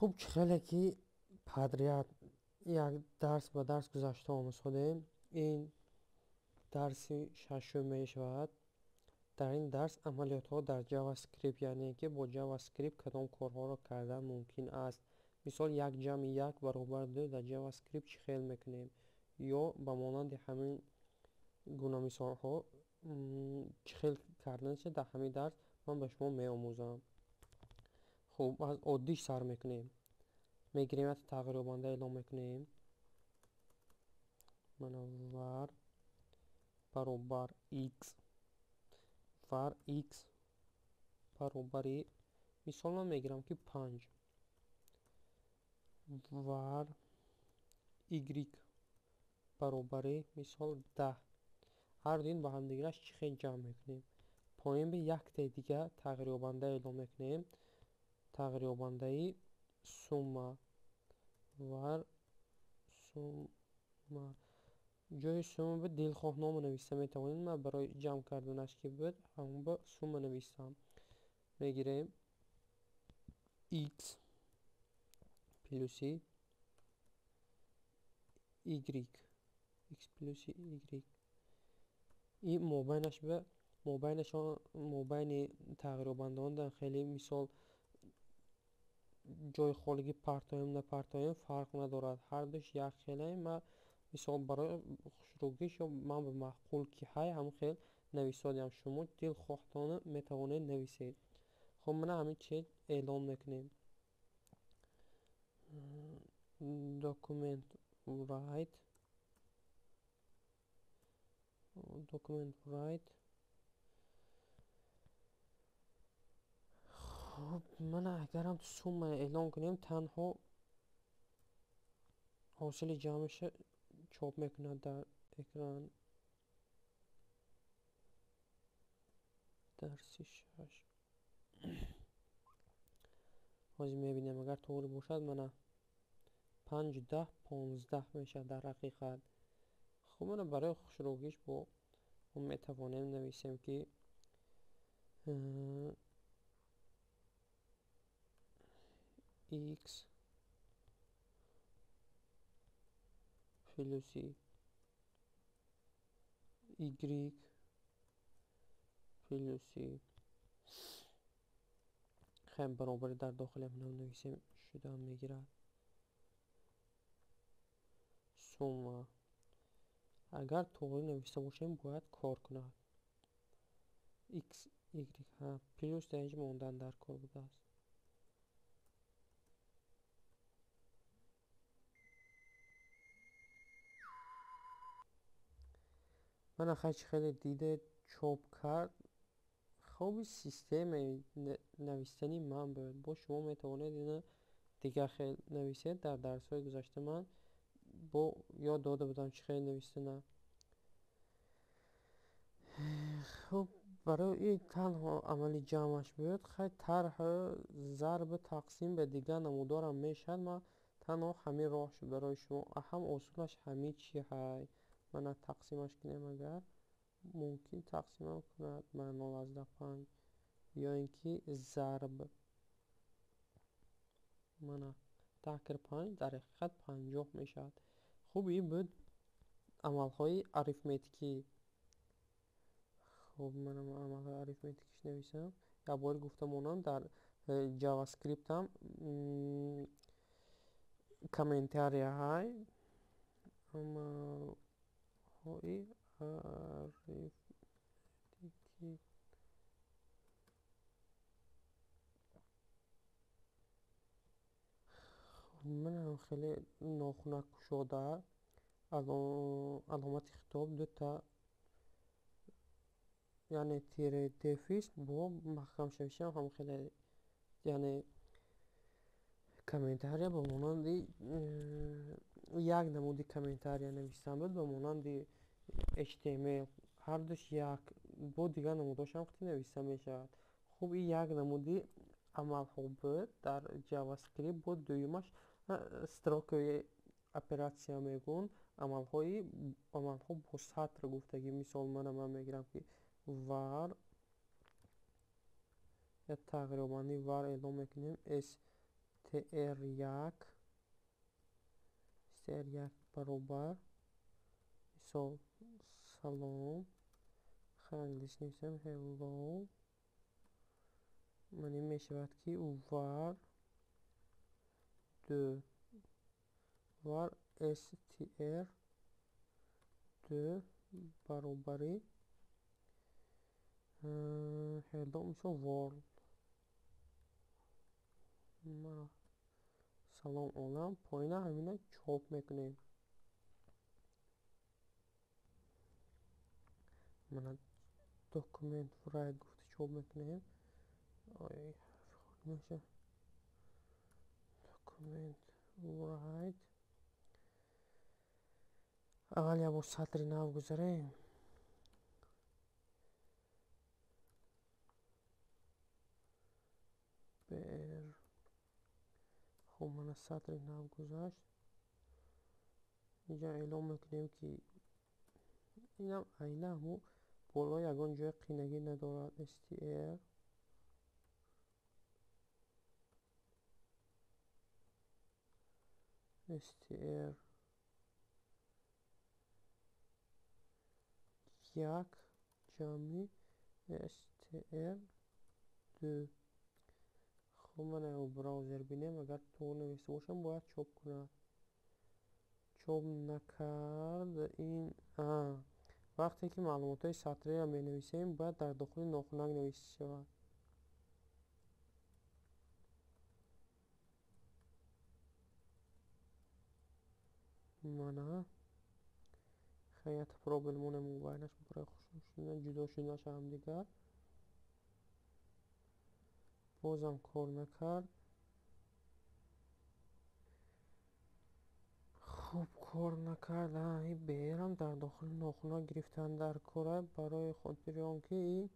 خب خیلی که پدریت یک درس به درس گذشته آموزیم. این درسی ششم می شود. در این درس عملیات ها در جاوا اسکریپت، یعنی که با جاوا اسکریپت کدام کارها را کردن ممکن است. مثال یک جمع یک برابر دو در جاوا اسکریپت چه خیلی میکنیم، یا به مانند همین گونه مثال ها چه خیلی کردنش در همین درس من به شما می آموزم. خب از عادیش سر میکنیم. میگیریم از تغییر یابنده اعلام میکنیم. من var برابر x var x برابری مثال من میگیرم که 5 var y برابری مثال 10. هر دین با هم دیگرش چی خیلی جمع میکنیم. پایین به یک تا دیگه تغییر یابنده اعلام میکنیم. تغییر یابنده سوما var سوما. جای سوم به دلخواه نام نویسته میتوانید. من برای جمع کردنش که بود همون با سوم نویستم. میگیریم x پلوسی y x پلوسی y. این مابینش به مابین تغییر یابنده‌ها در خیلی مثال جای خالی پرتایم نپرتایم فرق ندارد. هر دوش یک خیلی ما مثال برای خوشروگیش یا من به معقول که های هم خیلی نویسادیم. شما دل خواهتانه میتوانید نویسید. خب من همین چیز اعلام میکنیم. document write خب من اگرم سوم اعلام کنیم تنها حاصل جمعش چاپ میکنه در اکران. درسی 6 حاضر میبینیم اگر طوری باشد من 5 10 15 میشه در حقیقت. خب من برای خوشروگیش با اون میتوانیم نویسیم که x پلوسی y پلوسی خیلی برابری در داخل هم نویسیم شده هم میگیرد. سوما اگر طوری نویسته باشیم باید کار کند. x y ها پلوس در اینجا ماندن در کار بوده است. من خیلی دیده چاپ کرد. خوبی سیستم نویستنی من بود. با شما میتوانید اینه دیگه خیلی نویسید. در درس های گذشته من با یاد داده بودم چه خیلی نویسته. خب برای این تنها عملی جمعش بود. خیلی طرح ضرب تقسیم به دیگه نمودارم میشد. من تنها همین راهش برای شما هم اصولش همین چی های. من تقسیمش کنیم اگر ممکن تقسیم کند من 0.5 یا اینکه ضرب من تکر 5 در حقیقت 50 میشد. خوب این بود عملهای اریتمتیکی. خب من عملهای اریتمتیکیش نویسم. یا بار گفتم اونم در جاوا اسکریپت هم کامنتاری های عملهای اریتمتیکی من خیلی ناخنک شده علامت خطاب دو تا یعنی تیره تفیس با محکم شویش هم خیلی یعنی کامنتاری با مانندی یک نمودی کامنتاری نویسم بود با مانندی HTML هر دوش یک با دیگر نموداش هم خیلی نویسته میشود. خوب این یک نمودی عمل خوب بود در جاوا اسکریپت بود. دویمش استراکوی اپراسیا میگون عملها با سطر گفتگی. مثال من میگیرم که var یا تغییر یابنده var اعلام میکنیم str1 str1 баробар мисол салом англиш нависем hello ман ин мешавад ки var 2 var str2 баробари hello мисол world ман салом олам поина ҳамина чоп мекунем мана документ write гуфта чоп мекунем ой меша документ write аввал як бор сатри нав гузарем бер хуб мана сатри нав гузашт инҷа эълон мекунем ки инам айна ҳамо боло ягон ҷои қинагӣ надорад str як ҷамъи str2 хуб мана браузер бинем агар туғ нависта бошам бояд чоп кунад чоп накард ин вақте ки маълумотҳои сатриро менависем бояд дар дохили нохунак нависта шавад мана хаяти пробел монем мубайнаш барои ҷудо шуданаша ҳамдигар бозам кор накард хуб кор накард ин берам дар дохили нохунак гирифтан дар кора барои хотири он ки ин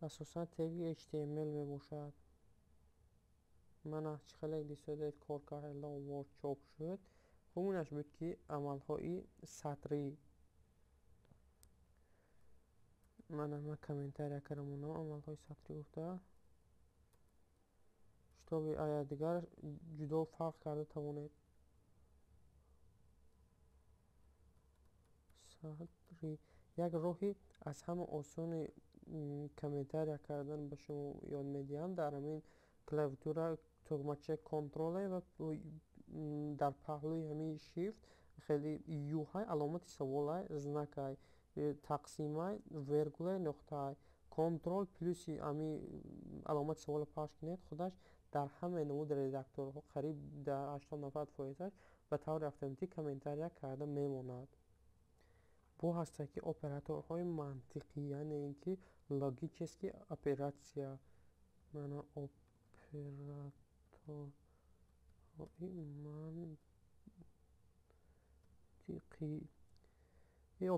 асосан теги html мебошад мана чӣ хеле дисодед кор кард hello world чоп шуд хуб инаш буд ки амалҳои сатрӣ мана ман комментария кардам онам амалҳои сатрӣ гуфта шутоби ая дигар ҷудо фарқ карда тавонед сатрӣ як роҳи аз ҳама осони комментария кардан ба шумо ёд медиҳам дар ҳамин клавиатура тугмачаи контроле ва дар паҳлӯи ҳамин shift хеле юҳай аломати саволай знакай тақсимай вергулай нуқтаай контрол плюси ами аломати савола пахш кунед худаш дар ҳамаи намуди редакторҳо қариб дар 80% ба таври автоматик комментария карда мемонад бо ҳаста ки операторҳои мантиқӣ яъне ин ки логически оператсия мана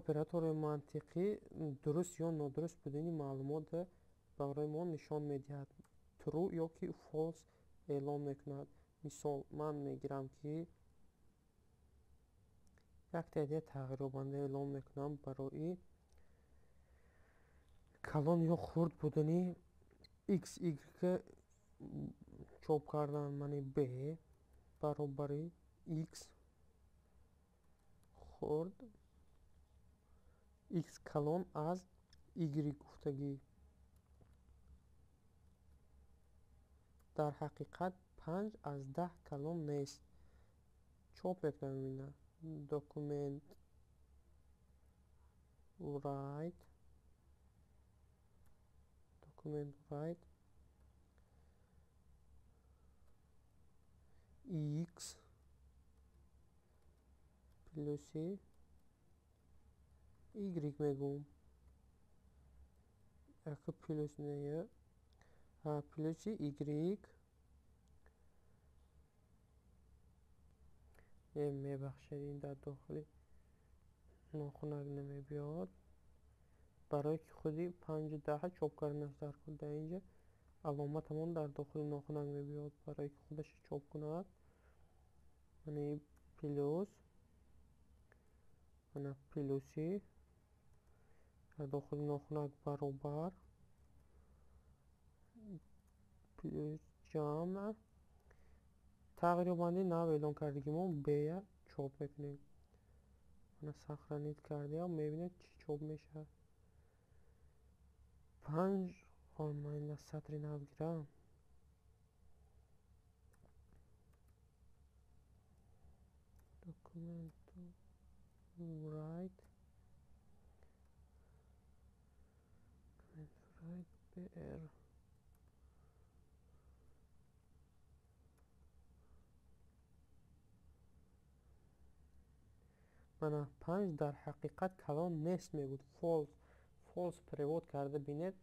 оператори мантиқӣ дуруст ё нодуруст будани маълумотро барои мо нишон медиҳад true ё ки false эълон мекунад мисол ман мегирам ки як теъдоди тағйирёбанда эълон мекунам барои калон ё хурд будани xy чоп кардан мани b баробари x хурд x калон аз y гуфтагӣ дар ҳақиқат 5 аз 10 калон нест чоп мекунам ина документ write x плюси y мегӯм яки плюс нея плюси y мебахшед ин дар дохили нохунак намебиёд барое ки худи 5-10 чоп карданаш дар кор дар инҷа аломатамон дар дохили нохунак мебиёд барое ки худаш чоп кунад мана плюс мана плюси дар дохили нохунак баробар плюс ҷамъ тағйирёбандии нав эълон кардагӣ мо б-я чоп мекунем. мана сахранит кардем, мебинед чӣ чоп мешавад. 5 майна сатри нав гирам. Document to write br. мана 5 дар ҳақиқат калон нест мегӯд, false перевод карда бинед,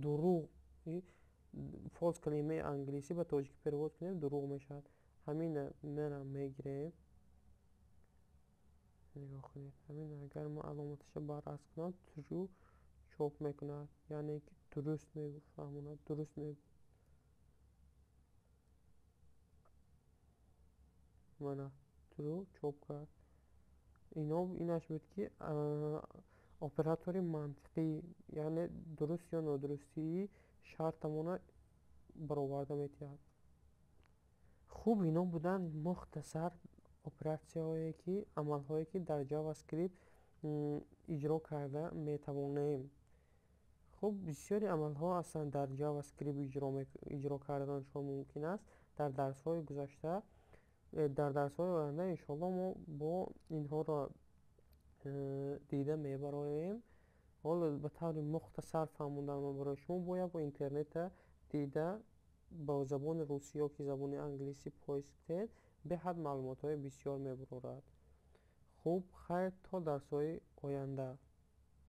дурӯғ. false калимаи англисӣ ба тоҷикӣ перевод кунем дурӯғ мешавад. ҳамина мана мегирем. нигоҳ кунед, ҳамин агар мо аломаташа баръакс кунам true чоп мекунад, яъне ки дуруст мефаҳмонад, дуруст мегӯяд. мана true чоп кард. инаш буд ки оператори мантиқӣ, яъне дуруст ё нодурустии шартамона бароварда метиҳад. хуб, ино буданд мухтасар оператсияҳое ки амалҳое ки дар javascript иҷро карда метавонем. хуб, бисёри амалҳо ҳастанд дар javascript иҷро карданашон мумкин аст. Дар дарсҳои гузашта, дар дарсҳои оянда иншоалло мо бо инҳоро дида мебароем. ҳоло ба таври мухтасар фаҳмонданро барои шумо бояд бо интернета дида ба забони русӣ ё ки забони англисӣ поиск кунед, беҳад маълумотҳои бисёр мебарорад. хуб, хайр, то дарсҳои оянда.